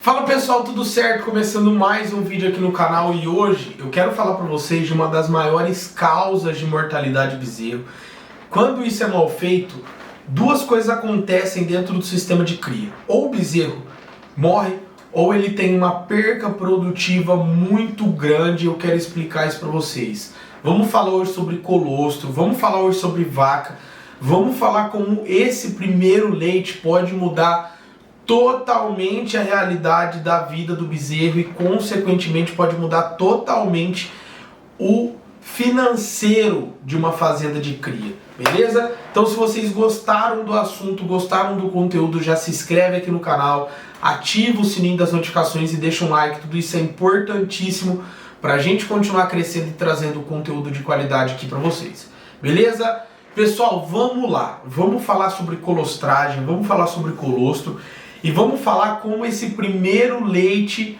Fala pessoal, tudo certo? Começando mais um vídeo aqui no canal e hoje eu quero falar para vocês de uma das maiores causas de mortalidade de bezerro. Quando isso é mal feito, duas coisas acontecem dentro do sistema de cria. Ou o bezerro morre, ou ele tem uma perca produtiva muito grande. Eu quero explicar isso para vocês. Vamos falar hoje sobre colostro, vamos falar hoje sobre vaca, vamos falar como esse primeiro leite pode mudar totalmente a realidade da vida do bezerro e consequentemente pode mudar totalmente o financeiro de uma fazenda de cria, beleza? Então se vocês gostaram do assunto, gostaram do conteúdo, já se inscreve aqui no canal, ativa o sininho das notificações e deixa um like, tudo isso é importantíssimo para a gente continuar crescendo e trazendo conteúdo de qualidade aqui para vocês, beleza? Pessoal, vamos lá, vamos falar sobre colostragem, vamos falar sobre colostro. E vamos falar como esse primeiro leite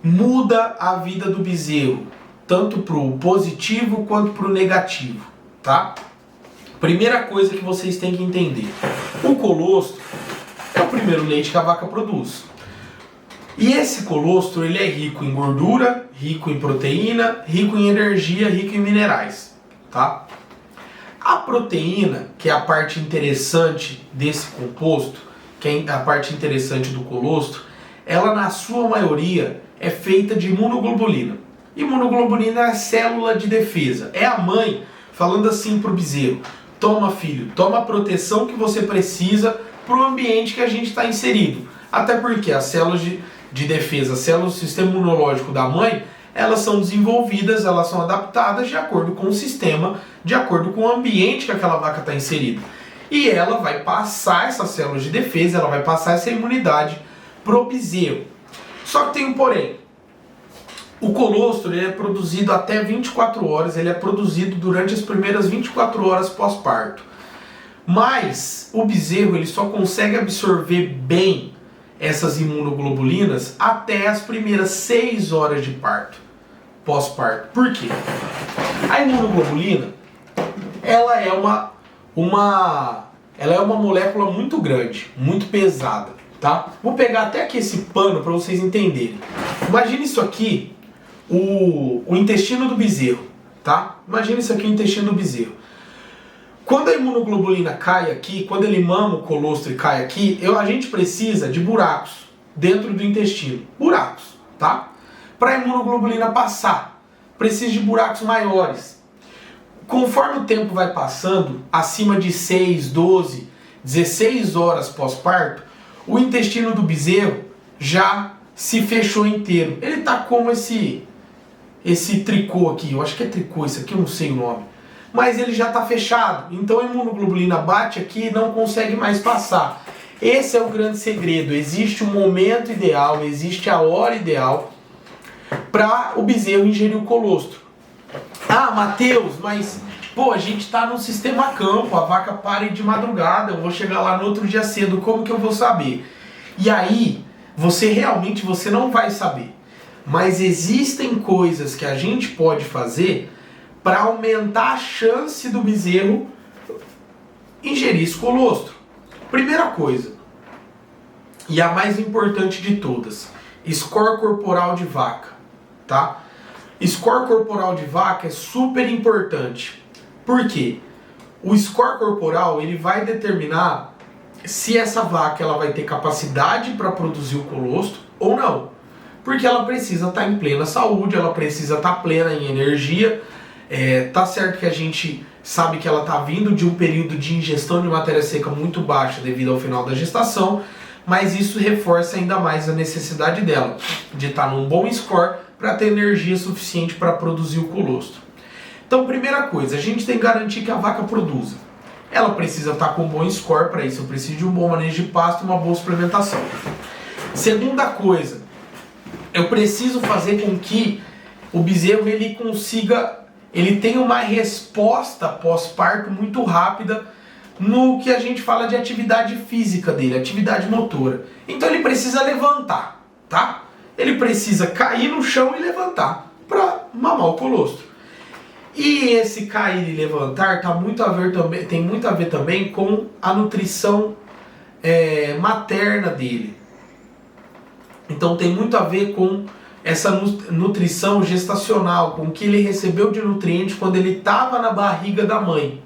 muda a vida do bezerro, tanto para o positivo quanto para o negativo, tá? Primeira coisa que vocês têm que entender, o colostro é o primeiro leite que a vaca produz. E esse colostro ele é rico em gordura, rico em proteína, rico em energia, rico em minerais, tá? A proteína, que é a parte interessante desse composto, que é a parte interessante do colostro, ela na sua maioria é feita de imunoglobulina. Imunoglobulina é a célula de defesa. É a mãe falando assim pro bezerro: toma filho, toma a proteção que você precisa para o ambiente que a gente está inserido. Até porque as células de defesa, as células do sistema imunológico da mãe, elas são desenvolvidas, elas são adaptadas de acordo com o sistema, de acordo com o ambiente que aquela vaca está inserida. E ela vai passar essas células de defesa, ela vai passar essa imunidade pro bezerro. Só que tem um porém. O colostro ele é produzido até 24 horas, ele é produzido durante as primeiras 24 horas pós-parto. Mas o bezerro ele só consegue absorver bem essas imunoglobulinas até as primeiras 6 horas de parto, pós-parto. Por quê? A imunoglobulina, ela é uma molécula muito grande, muito pesada, tá? Vou pegar até aqui esse pano para vocês entenderem. Imagina isso aqui, o intestino do bezerro, tá? Imagina isso aqui, o intestino do bezerro. Quando a imunoglobulina cai aqui, quando ele mama o colostro e cai aqui, a gente precisa de buracos dentro do intestino. Buracos, tá? Para a imunoglobulina passar, precisa de buracos maiores. Conforme o tempo vai passando, acima de 6, 12, 16 horas pós-parto, o intestino do bezerro já se fechou inteiro. Ele tá como esse tricô aqui, eu acho que é tricô isso aqui, eu não sei o nome. Mas ele já está fechado, então a imunoglobulina bate aqui e não consegue mais passar. Esse é o grande segredo, existe um momento ideal, existe a hora ideal para o bezerro ingerir o colostro. Ah, Matheus, mas pô, a gente está no sistema campo, a vaca para de madrugada, eu vou chegar lá no outro dia cedo, como que eu vou saber? E aí, você não vai saber. Mas existem coisas que a gente pode fazer para aumentar a chance do bezerro ingerir esse colostro. Primeira coisa, e a mais importante de todas, score corporal de vaca, tá? Score corporal de vaca é super importante. Por quê? O score corporal ele vai determinar se essa vaca ela vai ter capacidade para produzir o colostro ou não. Porque ela precisa estar em plena saúde, ela precisa estar plena em energia. Tá certo que a gente sabe que ela está vindo de um período de ingestão de matéria seca muito baixa devido ao final da gestação, mas isso reforça ainda mais a necessidade dela de estar num bom score para ter energia suficiente para produzir o colostro. Então, primeira coisa, a gente tem que garantir que a vaca produza. Ela precisa estar com um bom score, para isso eu preciso de um bom manejo de pasto e uma boa suplementação. Segunda coisa, eu preciso fazer com que o bezerro ele tenha uma resposta pós-parto muito rápida no que a gente fala de atividade física dele, atividade motora. Então ele precisa levantar, tá? Ele precisa cair no chão e levantar para mamar o colostro. E esse cair e levantar tem muito a ver também com a nutrição materna dele. Então tem muito a ver com essa nutrição gestacional, com o que ele recebeu de nutrientes quando ele estava na barriga da mãe.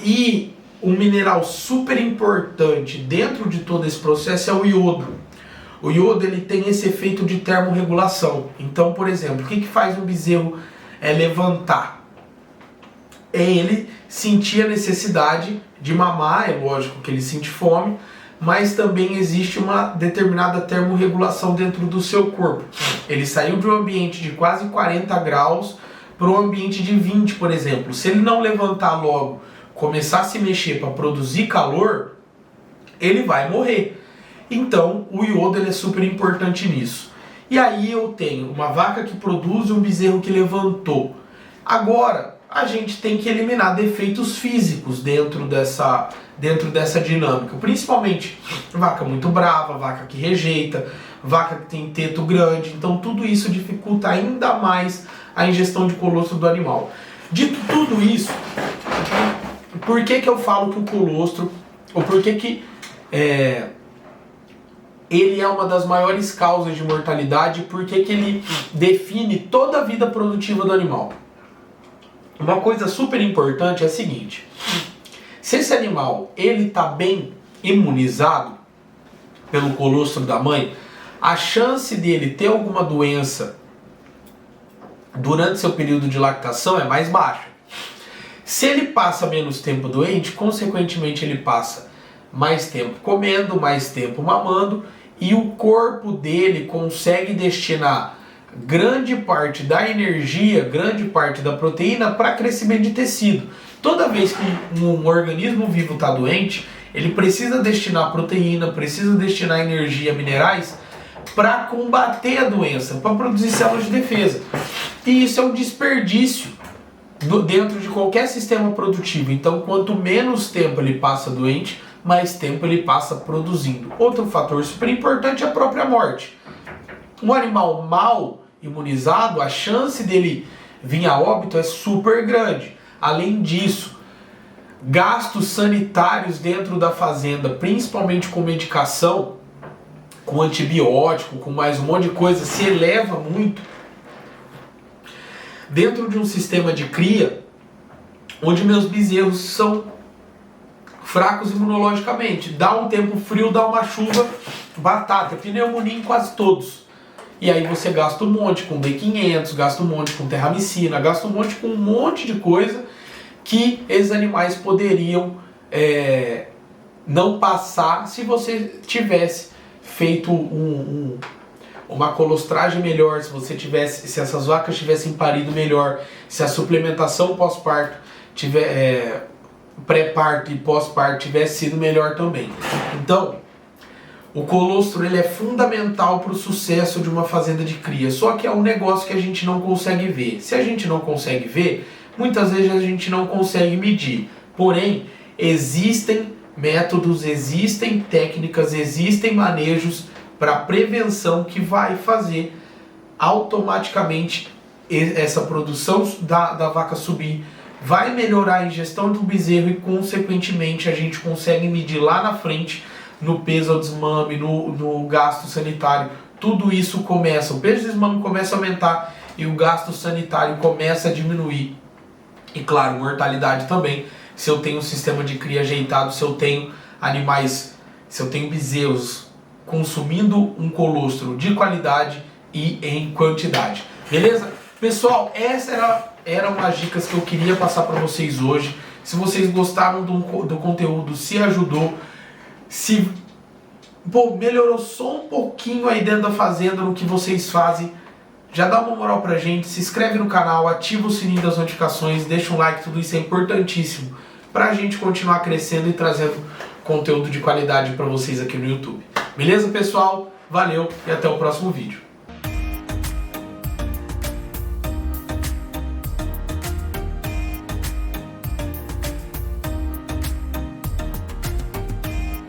E um mineral super importante dentro de todo esse processo é o iodo. O iodo ele tem esse efeito de termorregulação. Então, por exemplo, o que faz um bezerro levantar? É ele sentir a necessidade de mamar, é lógico que ele sente fome, mas também existe uma determinada termorregulação dentro do seu corpo. Ele saiu de um ambiente de quase 40 graus para um ambiente de 20, por exemplo. Se ele não levantar logo, começar a se mexer para produzir calor, ele vai morrer. Então, o iodo ele é super importante nisso. E aí eu tenho uma vaca que produz e um bezerro que levantou. Agora, a gente tem que eliminar defeitos físicos dentro dessa dinâmica. Principalmente vaca muito brava, vaca que rejeita, vaca que tem teto grande. Então tudo isso dificulta ainda mais a ingestão de colostro do animal. Dito tudo isso, por que eu falo que o colostro, ou por que ele é uma das maiores causas de mortalidade, por que ele define toda a vida produtiva do animal? Uma coisa super importante é a seguinte: se esse animal ele está bem imunizado pelo colostro da mãe, a chance dele ter alguma doença durante seu período de lactação é mais baixa. Se ele passa menos tempo doente, consequentemente ele passa mais tempo comendo, mais tempo mamando, e o corpo dele consegue destinar grande parte da energia, grande parte da proteína para crescimento de tecido. Toda vez que um organismo vivo está doente, ele precisa destinar proteína, precisa destinar energia, minerais para combater a doença, para produzir células de defesa. E isso é um desperdício dentro de qualquer sistema produtivo. Então, quanto menos tempo ele passa doente, mais tempo ele passa produzindo. Outro fator super importante é a própria morte. Um animal mal imunizado, a chance dele vir a óbito é super grande. Além disso, gastos sanitários dentro da fazenda, principalmente com medicação, com antibiótico, com mais um monte de coisa, se eleva muito dentro de um sistema de cria onde meus bezerros são fracos imunologicamente. Dá um tempo frio, dá uma chuva, batata, pneumonia em quase todos. E aí você gasta um monte com B500, gasta um monte com terramicina, gasta um monte com um monte de coisa que esses animais poderiam não passar se você tivesse feito uma colostragem melhor, se essas vacas tivessem parido melhor, se a suplementação pós-parto pré-parto e pós-parto tivesse sido melhor também. Então, o colostro ele é fundamental para o sucesso de uma fazenda de cria, só que é um negócio que a gente não consegue ver. Se a gente não consegue ver, muitas vezes a gente não consegue medir. Porém, existem métodos, existem técnicas, existem manejos para prevenção que vai fazer automaticamente essa produção da vaca subir, vai melhorar a ingestão do bezerro e, consequentemente, a gente consegue medir lá na frente no peso ao desmame, no gasto sanitário. Tudo isso começa, o peso do desmame começa a aumentar e o gasto sanitário começa a diminuir. E claro, mortalidade também, se eu tenho um sistema de cria ajeitado, se eu tenho animais, se eu tenho bezerros consumindo um colostro de qualidade e em quantidade. Beleza? Pessoal, essas eram as dicas que eu queria passar para vocês hoje. Se vocês gostaram do conteúdo, se ajudou, se melhorou só um pouquinho aí dentro da fazenda no que vocês fazem, já dá uma moral pra gente, se inscreve no canal, ativa o sininho das notificações, deixa um like, tudo isso é importantíssimo pra gente continuar crescendo e trazendo conteúdo de qualidade pra vocês aqui no YouTube. Beleza, pessoal? Valeu e até o próximo vídeo.